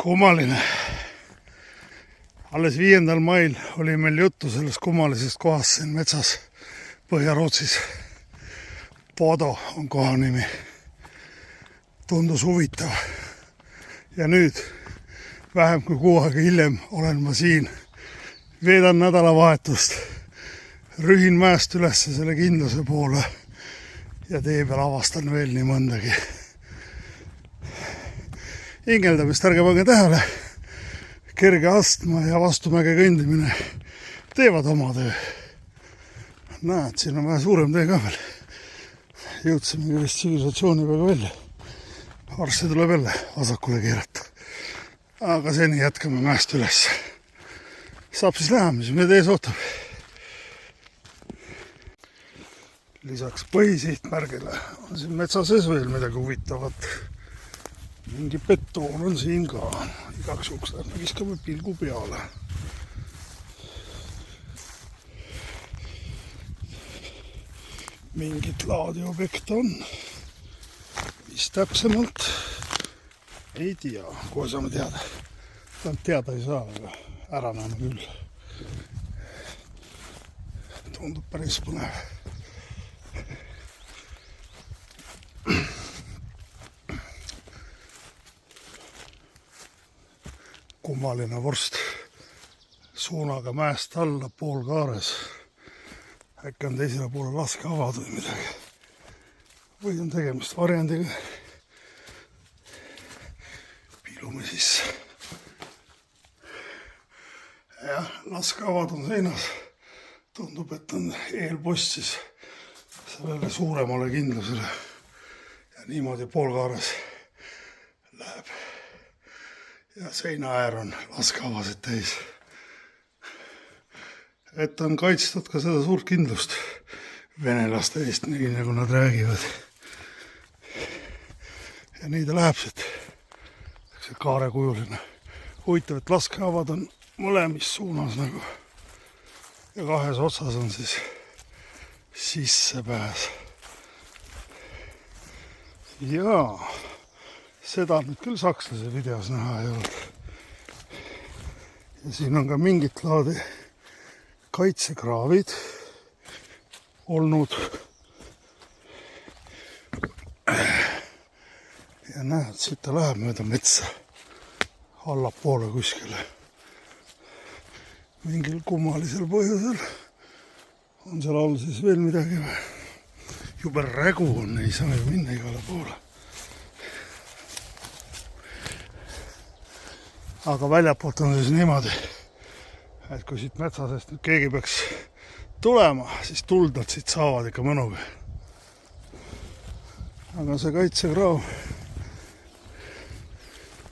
Kummaline. Alles 5. mail oli meil juttu sellest kummalisest kohast siin metsas Põhja-Rootsis. Pado on koha nimi. Tundus huvitav. Ja nüüd, vähem kui kuu aega hiljem, olen ma siin. Veedan nädalavahetust. Rühin mäest üles selle kindluse poole. Ja tee peal avastan veel nii mõndagi. Hingeldamist ärge pange tähele. Kerge astma ja vastumäge kõndimine teevad oma töö. Näed, siin on vähe suurem tee ka veel. Jõudsimegi vist tsivilisatsiooni peale välja. Varsti tuleb jälle vasakule keerata. Aga seni jätkame mäest üles. Saab siis näha, mis meid ees ootab. Lisaks põhisihtmärgile on siin metsa sees veel midagi huvitavat. Mingi betoon on siin ka. Igaks juhuks lähme viskame pilgu peale. Mingit laadi objekt on. Mis täpsemalt? Ei tea. Kohe saame teada. Teada ei saa, aga ära näeme küll. Tundub päris põnev. Kummaline vorst suunaga mäest alla poolkaares. Äkki on teisele poole laskeavad või midagi. Või on tegemist varjendiga. Pilume sisse. Jah, laskeavad on seinas. Tundub, et on eelpost siis sellele suuremale kindlusele. Ja niimoodi poolkaares läheb. Ja seina äär on laskeavasid täis. Et on kaitstud ka seda suurt kindlust venelaste eest, nii nagu nad räägivad. Ja nii ta läheb siit. See kaarekujuline. Huvitav, et laskeavad on mõlemis suunas nagu. Ja kahes otsas on siis sissepääs. Jaa. Seda nüüd küll sakslase videos näha ei olnud. Ja siin on ka mingit laadi kaitsekraavid olnud. Ja näed, siit ta läheb mööda metsa allapoole kuskile. Mingil kummalisel põhjusel on seal all siis veel midagi. Jube rägu on, ei saa ju minna igale poole. Aga väljapoolt on siis niimoodi, et kui siit metsa seest nüüd keegi peaks tulema, siis tuld nad siit saavad ikka mõnuga. Aga see kaitsekraav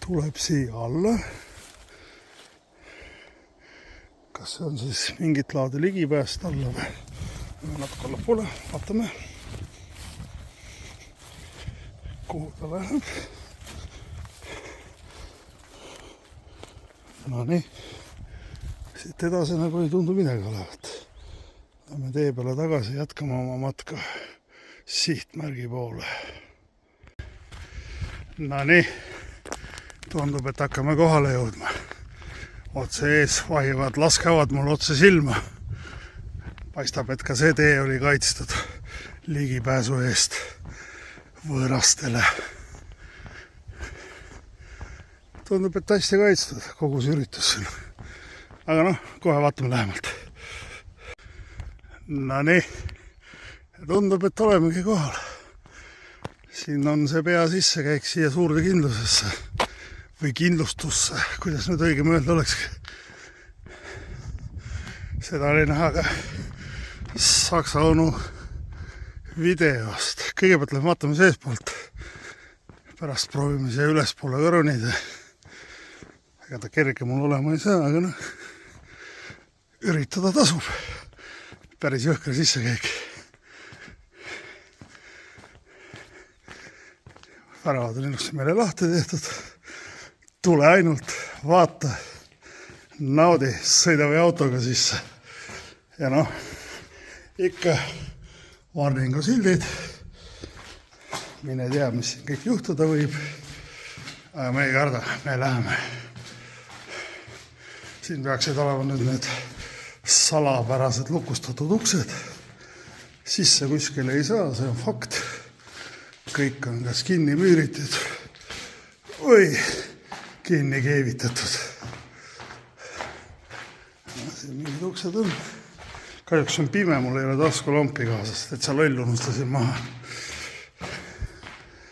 tuleb siia alla. Kas see on siis mingit laadi ligipääst alla või? Natuke allapoole, vaatame. Kuhu ta läheb? No nii, siit edasi nagu ei tundu midagi olevat. Lähme tee peale tagasi, jätkame oma matka sihtmärgi poole. No nii, tundub, et hakkame kohale jõudma. Otse ees vahivad laskeavad mul otse silma. Paistab, et ka see tee oli kaitstud ligipääsu eest võõrastele. Tundub, et hästi kaitstud kogu see üritus siin. Aga noh, kohe vaatame lähemalt. No nii, tundub, et olemegi kohal. Siin on see pea sissekäik siia suurde kindlusesse. Või kindlustusse, kuidas nüüd õigem öelda olekski. Seda oli näha ka Saksa onu videost. Kõigepealt lähme vaatame seespoolt. Pärast proovime siia ülespoole ka ronida. Ega ta kerge mul olema ei saa, aga noh, üritada tasub. Päris jõhkra sissekäik. Väravad on ilusti meile lahti tehtud. Tule ainult, vaata, naudi, sõida või autoga sisse. Ja noh, ikka varningu sildid. Mine tea, mis siin kõik juhtuda võib. Aga me ei karda, me läheme. Siin peaksid olema nüüd need salapärased lukustatud uksed. Sisse kuskile ei saa, see on fakt. Kõik on kas kinni müüritud või kinni keevitatud. Siin mingid uksed on. Kahjuks on pime, mul ei ole taskulampi kaasas, et sa loll unustasin maha.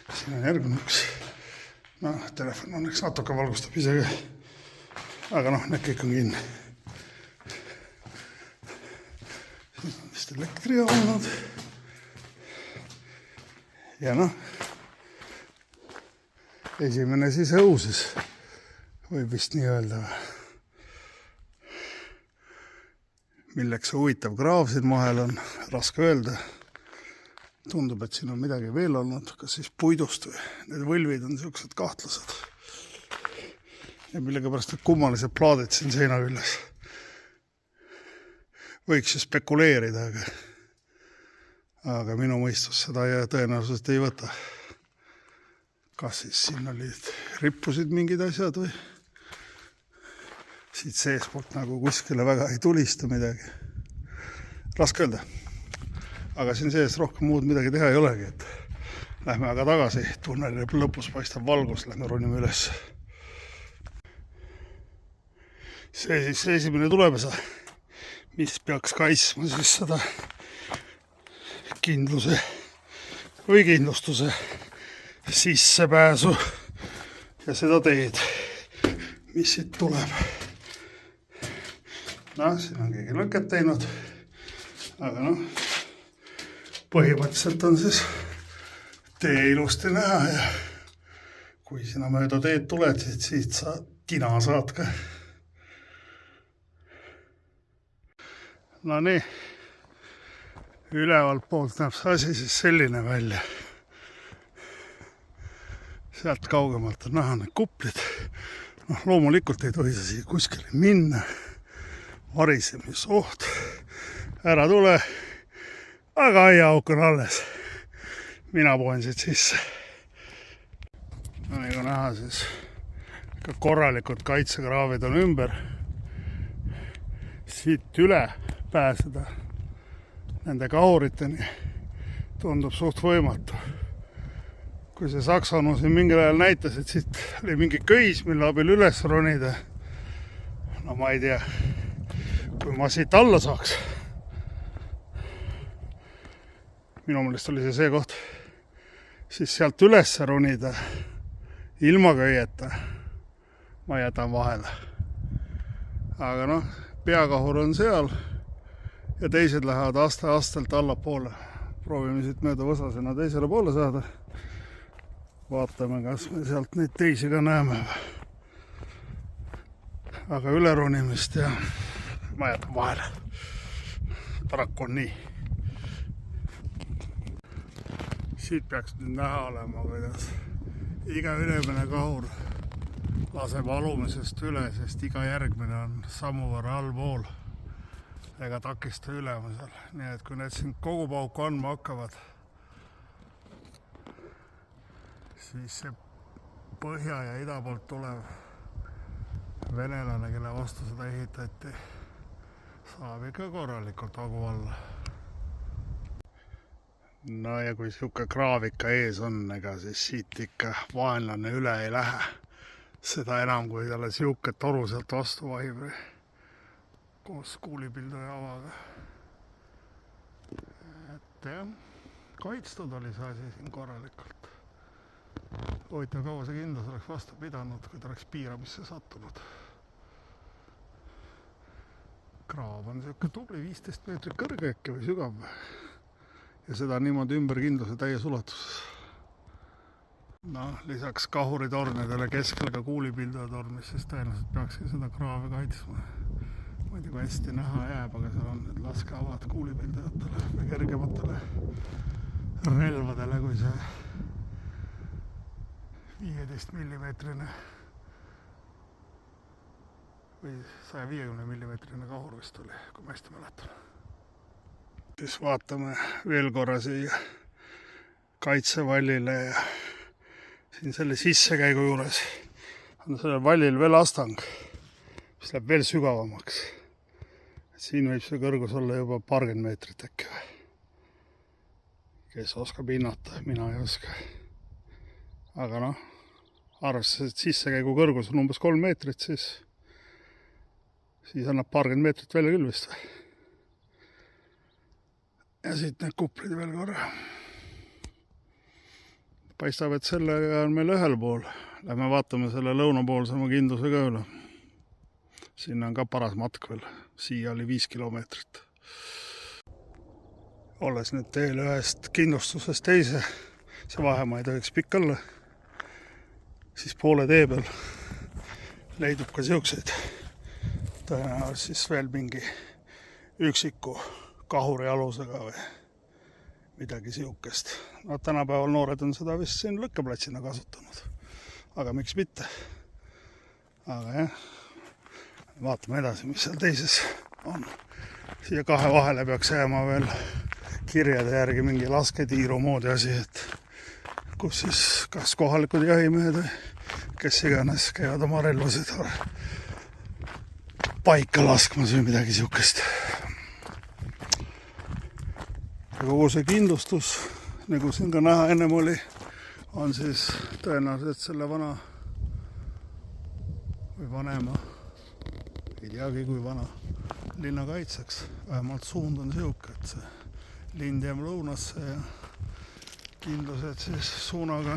Siin on järgmine uks. Telefon õnneks natuke valgustab isegi. Aga need kõik on kinni. Siin on vist elektrijaamad. Ja esimene siis õuses, võib vist nii öelda. Milleks see huvitav kraav siin mahel on, raske öelda. Tundub, et siin on midagi veel olnud, kas siis puidust või need võlvid on niisugused kahtlased. Ja millega pärast need kummalised plaadid siin seina küljes. Võiks ju spekuleerida, aga minu mõistus seda tõenäoliselt ei võta. Kas siis siin olid rippusid mingid asjad või siit seespoolt nagu kuskile väga ei tulista midagi. Raske öelda. Aga siin sees rohkem muud midagi teha ei olegi, et lähme aga tagasi. Tunneli lõpus paistab valgus, lähme ronime üles. See siis esimene tulemesa, mis peaks kaitsma siis seda kindluse või kindlustuse sissepääsu ja seda teed, mis siit tuleb. Siin on keegi lõket teinud, aga põhimõtteliselt on siis tee ilusti näha ja kui sina mööda teed tuled, siit sa tina saad ka. Nii, ülevalt poolt näeb see asi siis selline välja. Sealt kaugemalt on näha need kuplid. Loomulikult ei tohi siia kuskile minna. Varisemisoht. Ära tule. Aga aiaauk on alles. Mina poen siit sisse. Nagu näha siis ka korralikud kaitsekraavid on ümber. Siit üle pääseda nende kahuriteni tundub suht võimatu. Kui see Saksanu siin mingil ajal näitas, et siit oli mingi köis, mille abil üles ronida. Ma ei tea, kui ma siit alla saaks. Minu meelest oli see koht, siis sealt üles ronida ilma köieta. Ma jätan vahele. Aga peakahur on seal ja teised lähevad aste-astelt allapoole. Proovime siit mööda võsasena teisele poole saada. Vaatame, kas me sealt neid teisi ka näeme. Aga üleronimist ja ma jätan vahele. Paraku on nii. Siit peaks nüüd näha olema, kuidas iga ülemine kahur laseb alumisest üle, sest iga järgmine on sammu võrra allpool ega takista ülemusel. Nii et kui need siin kogu pauku andma hakkavad, siis see põhja ja ida poolt tulev venelane, kelle vastu seda ehitati, saab ikka korralikult hagu alla. Ja kui siuke kraav ikka ees on, ega siis siit ikka vaenlane üle ei lähe. Seda enam, kui talle siuke toru sealt vastu vahib koos kuulipilduja avaga. Et jah, kaitstud oli see asi siin korralikult. Huvitav, kaua see kindlus oleks vastu pidanud, kui ta oleks piiramisse sattunud. Kraav on siuke tubli 15 meetrit kõrge äkki või sügav. Ja seda niimoodi ümber kindluse täies ulatuses. Lisaks kahuritornidele keskel ka kuulipildujatorn, mis siis tõenäoliselt peakski seda kraavi kaitsma. Ma ei tea, kui hästi näha jääb, aga seal on need laskeavad kuulipildujatele või kergematele relvadele, kui see 15 millimeetrine või 150 millimeetrine kahur vist oli, kui ma hästi mäletan. Siis vaatame veel korra siia kaitsevallile ja siin selle sissekäigu juures on sellel vallil veel astang, mis läheb veel sügavamaks. Siin võib see kõrgus olla juba paarkümmend meetrit äkki või. Kes oskab hinnata, mina ei oska. Aga noh, arvestades, et sissekäigu kõrgus on umbes 3 meetrit, siis annab paarkümmend meetrit välja küll vist või. Ja siit need kuplid veel korra. Paistab, et sellega on meil ühel pool. Lähme vaatame selle lõunapoolsema kindluse ka üle. Sinna on ka paras matk veel. Siia oli 5 kilomeetrit. Olles nüüd teel ühest kindlustusest teise, see vahemaa ei tohiks pikk olla, siis poole tee peal leidub ka siukseid. Tõenäoliselt siis veel mingi üksiku kahuri alusega või midagi siukest. No tänapäeval noored on seda vist siin lõkkeplatsina kasutanud. Aga miks mitte? Aga jah, vaatame edasi, mis seal teises on. Siia kahe vahele peaks jääma veel kirjade järgi mingi lasketiiru moodi asi, et kus siis kas kohalikud jahimehed või kes iganes käivad oma relvasid paika laskmas või midagi siukest. Ja kogu see kindlustus, nagu siin ka näha ennem oli, on siis tõenäoliselt selle vana või vanema, ei teagi kui vana, linna kaitseks. Vähemalt suund on siuke, et see lind jääb lõunasse ja kindlused siis suunaga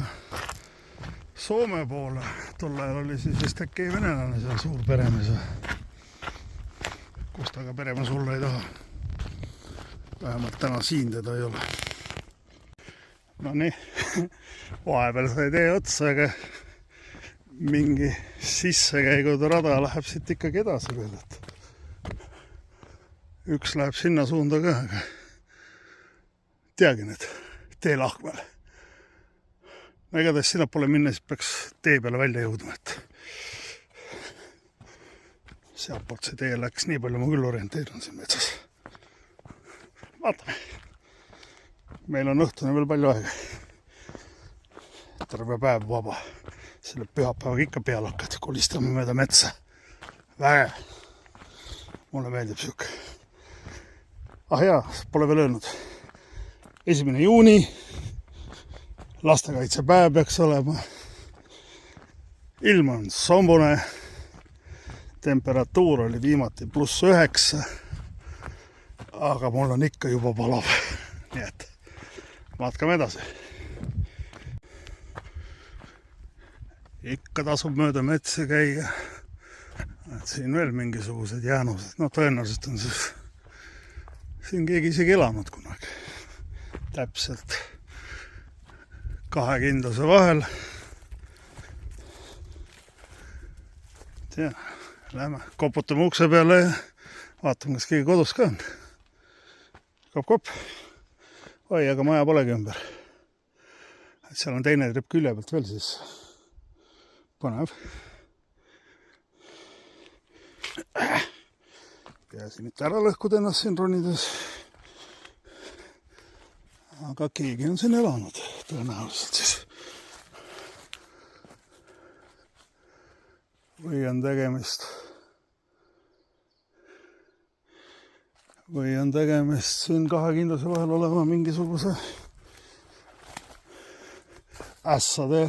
Soome poole. Tol ajal oli siis vist äkki venelane seal suur peremees, kus ta ka peremees olla ei taha. Vähemalt täna siin teda ei ole. No nii, vahepeal sai tee otsa, aga mingi sissekäigude rada läheb siit ikkagi edasi veel. Üks läheb sinna suunda ka, aga teagi nüüd, teelahkmel. No igatahes sinna pole minna, siis peaks tee peale välja jõudma, et sealtpoolt see tee läks, nii palju ma küll orienteerun siin metsas. Vaatame. Meil on õhtune veel palju aega. Terve päev vaba. Selle pühapäevaga ikka peale hakkad, kolistame mööda metsa. Vägev. Mulle meeldib siuke. Jaa, pole veel öelnud. 1. juuni. Lastekaitsepäev peaks olema. Ilm on sombune. Temperatuur oli viimati +9. Aga mul on ikka juba palav. Nii et vaatkame edasi. Ikka tasub mööda metsa käia. Et siin veel mingisugused jäänused. No tõenäoliselt on siin keegi isegi elanud kunagi. Täpselt 2 kindluse vahel. Tea, lähme koputame ukse peale ja vaatame, kas keegi kodus ka on. Kop. Oi, aga maja polegi ümber. Et seal on teine tripp külje pealt veel siis. Põnev. Peaasi mitte ära lõhkud ennast siin ronides. Aga keegi on siin elanud tõenäoliselt siis. Või on tegemist siin 2 kindluse vahel olema mingisuguse ässade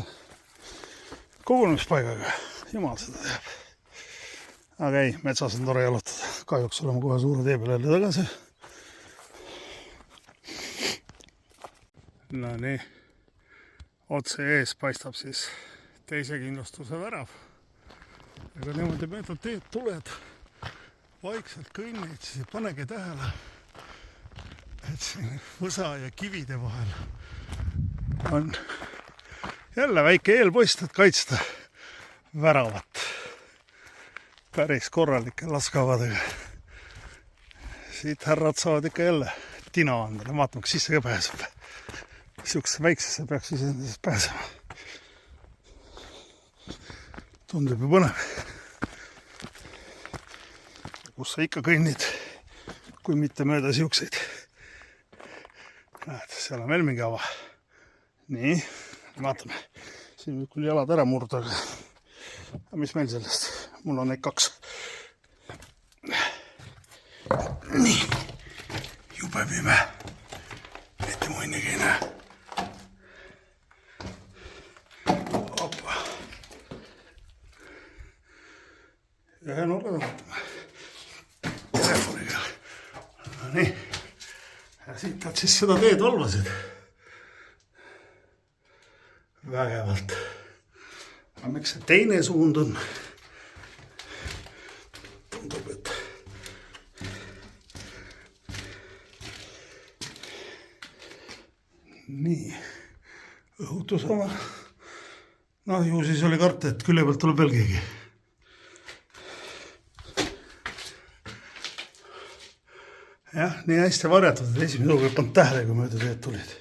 kogunemispaigaga. Jumal seda teab. Aga ei, metsas on tore jalutada. Kahjuks oleme kohe suure tee peale jälle tagasi. No nii, otse ees paistab siis teise kindlustuse värav. Aga niimoodi mööda teed tuled, vaikselt kõnnid, siis ei panegi tähele, et siin võsa ja kivide vahel on jälle väike eelpost, et kaitsta väravat päris korralike laskavadega. Siit härrad saavad ikka jälle tina anda, vaatame, kas sisse ka pääseb. Siuksesse väiksesse peaks iseenesest pääsema. Tundub ju põnev. Kus sa ikka kõnnid, kui mitte mööda siukseid. Näed, seal on veel mingi ava. Nii, vaatame. Siin võib küll jalad ära murda, aga mis meil sellest? Mul on neid näe. Mitte muidugi ei näe. Opa. Ühe nurga vaatame. Telefoniga. No nii. Ja siit nad siis seda teed valvasid. Vägevalt. Aga miks see teine suund on? Tundub, et nii. Õhutus oma. No ju siis oli karta, et külje pealt tuleb veel keegi. Jah, nii hästi varjatud, et esimene hooga ei pannud tähele, kui mööda teed tulid.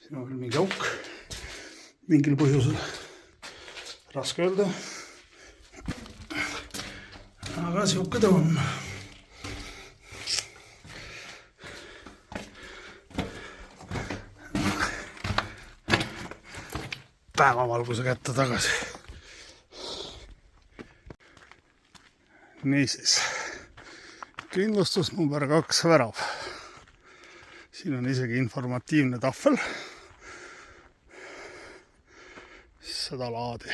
Siin on veel mingi auk. Mingil põhjusel. Raske öelda. Aga siuke ta on. Päevavalguse kätte tagasi. Niisiis. Kindlustus number 2 värav. Siin on isegi informatiivne tahvel. Seda laadi.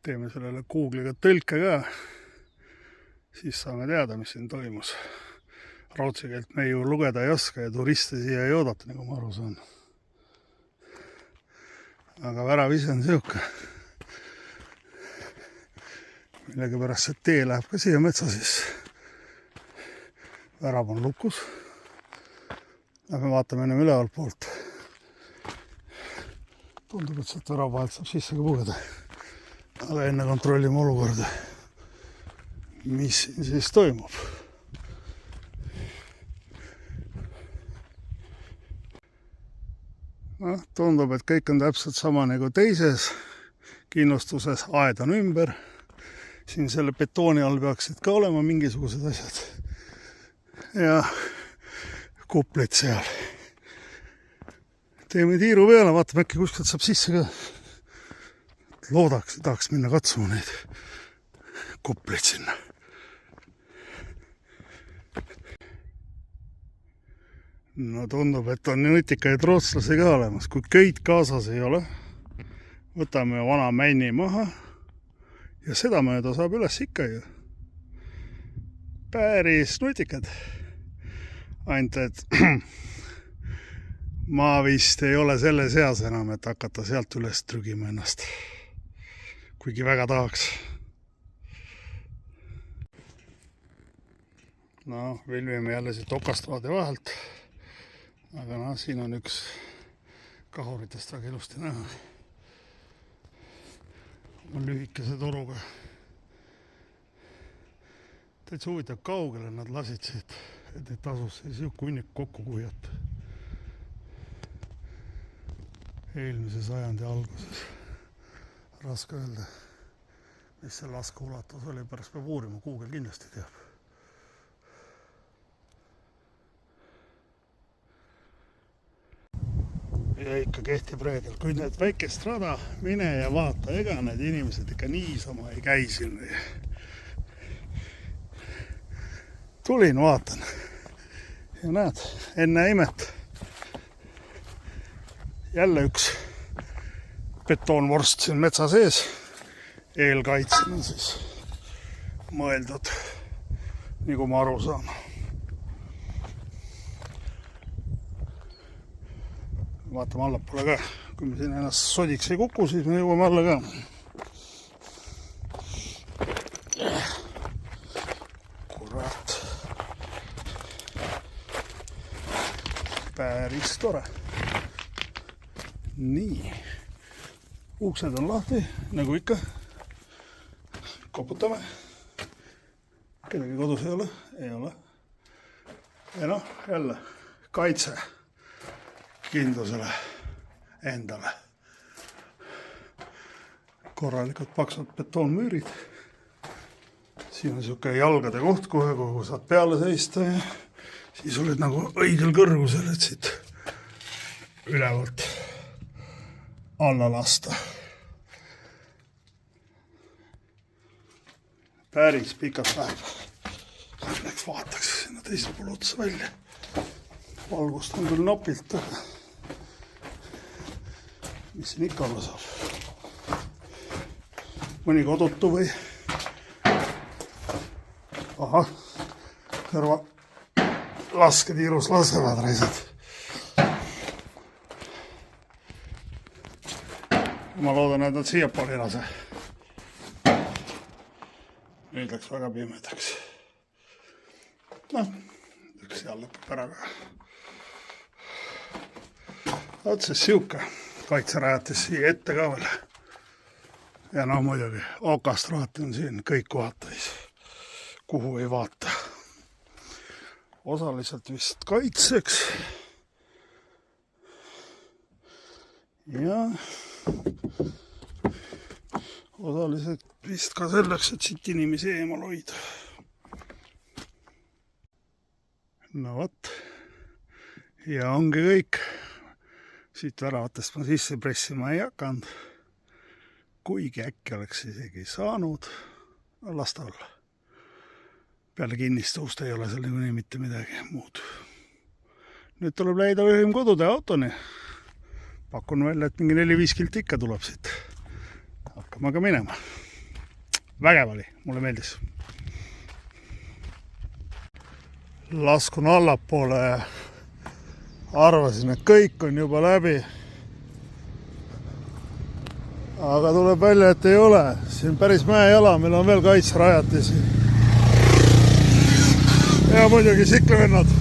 Teeme sellele Google'iga tõlke ka. Siis saame teada, mis siin toimus. Rootsi keelt me ju lugeda ei oska ja turiste siia ei oodata, nagu ma aru saan. Aga värav ise on siuke. Millegi pärast see tee läheb ka siia metsa siis. Värav on lukus. Aga vaatame ennem ülevalt poolt. Tundub, et sealt värav vahelt saab sisse ka pugeda. Aga enne kontrollime olukorda. Mis siin siis toimub? No, tundub, et kõik on täpselt sama nagu teises kindlustuses. Aed on ümber. Siin selle betooni all peaksid ka olema mingisugused asjad. Ja kuplid seal. Teeme tiiru peale, vaatame äkki kuskilt saab sisse ka. Loodaks, tahaks minna katsuma neid kuplid sinna. No tundub, et on nutikaid rootslasi ka olemas. Kui köid kaasas ei ole, võtame vana männi maha ja seda mööda saab üles ikka ju. Päris nutikad. Ainult, et ma vist ei ole selle seas enam, et hakata sealt üles trügima ennast. Kuigi väga tahaks. No, vilvime jälle siit okastraadi vahelt. Aga no, siin on üks kahuritest väga ilusti näha. On lühikese toruga. Täitsa huvitav kaugele nad lasid siit, et neid tasus siis kunnik kokku kuhjata. Eelmise sajandi alguses. Raske öelda, mis see laske ulatus oli, pärast peab uurima, Google kindlasti teab. Ja ikka kehtib reegel, kui need väikest rada, mine ja vaata, ega need inimesed ikka niisama ei käi siin. Tulin, vaatan. Ja näed, enne imet. Jälle üks betoonvorst siin metsa sees. Eelkaitsena siis mõeldud, nagu ma aru saan. Vaatame allapoole ka. Kui me siin ennast sodiks ei kuku, siis me jõuame alla ka. Kurat. Päris tore. Nii. Uksed on lahti, nagu ikka. Koputame. Kedagi kodus ei ole? Ei ole. Ja noh, jälle kaitse. Kindlusele endale. Korralikult paksud betoonmüürid. Siin on siuke jalgade koht kohe, kuhu saad peale seista ja siis oled nagu õigel kõrgusel, et siit ülevalt alla lasta. Päris pikalt läheb. Läks vaataks sinna teisel pool otsa välja. Valgust on küll napilt, aga mis siin ikka olla saab. Mõni kodutu või? Ahah, kõrva lasketiirus lasevad reisad. Ma loodan, et nad siiapoole ei lase. Nüüd läks väga pimedaks. Üks seal lõpeb ära ka. Otse siuke kaitserajatis siia ette ka veel. Ja muidugi okastraati on siin kõik kohad täis, kuhu ei vaata. Osaliselt vist kaitseks. Ja osaliselt vist ka selleks, et siit inimesi eemal hoida. No võt. Ja ongi kõik. Siit väravatest ma sisse pressima ei hakanud. Kuigi äkki oleks isegi saanud. Lasta olla. Peale kinnist uust ei ole seal nii mitte midagi muud. Nüüd tuleb leida ühim kodude autoni. Pakun välja, et mingi 4-5 kilti ikka tuleb siit. Hakkame aga minema. Vägev oli, mulle meeldis. Laskun allapoole ja arvasin, et kõik on juba läbi. Aga tuleb välja, et ei ole. Siin päris mäejala, meil on veel kaitsrajatisi. Ja muidugi siklevennad.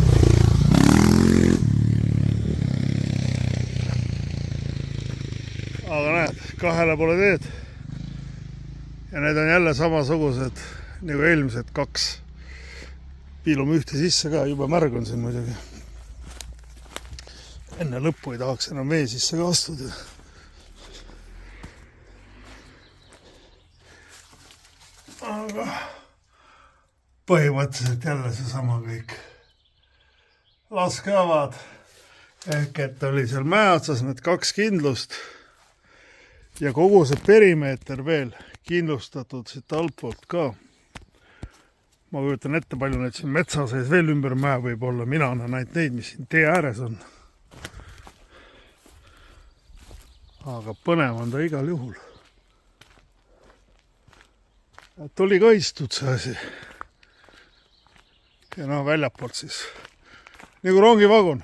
Aga näed, kahele pole teed. Ja need on jälle samasugused nagu eelmised 2. Piilume ühte sisse ka, juba märg on siin muidugi. Enne lõppu ei tahaks enam vee sisse ka astuda. Aga põhimõtteliselt jälle seesama kõik. Laskeavad. Ehk et oli seal mäe otsas need 2 kindlust. Ja kogu see perimeeter veel kindlustatud siit altpoolt ka. Ma kujutan ette, palju neid siin metsa sees veel ümber mäe võib olla. Mina näen ainult neid, mis siin tee ääres on. Aga põnev on ta igal juhul. Et oli kaitstud see asi. Ja väljapoolt siis. Nagu rongivagun.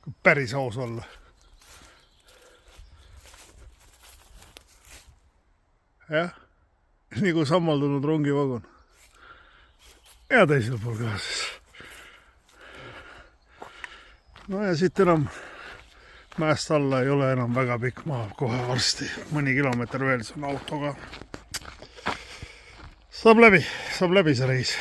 Kui päris aus olla. Jah. Nagu sammaldunud rongivagun. Ja teisel pool ka siis. No ja siit enam mäest alla ei ole enam väga pikk maa, kohe varsti. Mõni kilomeeter veel, see on autoga. Saab läbi see reis.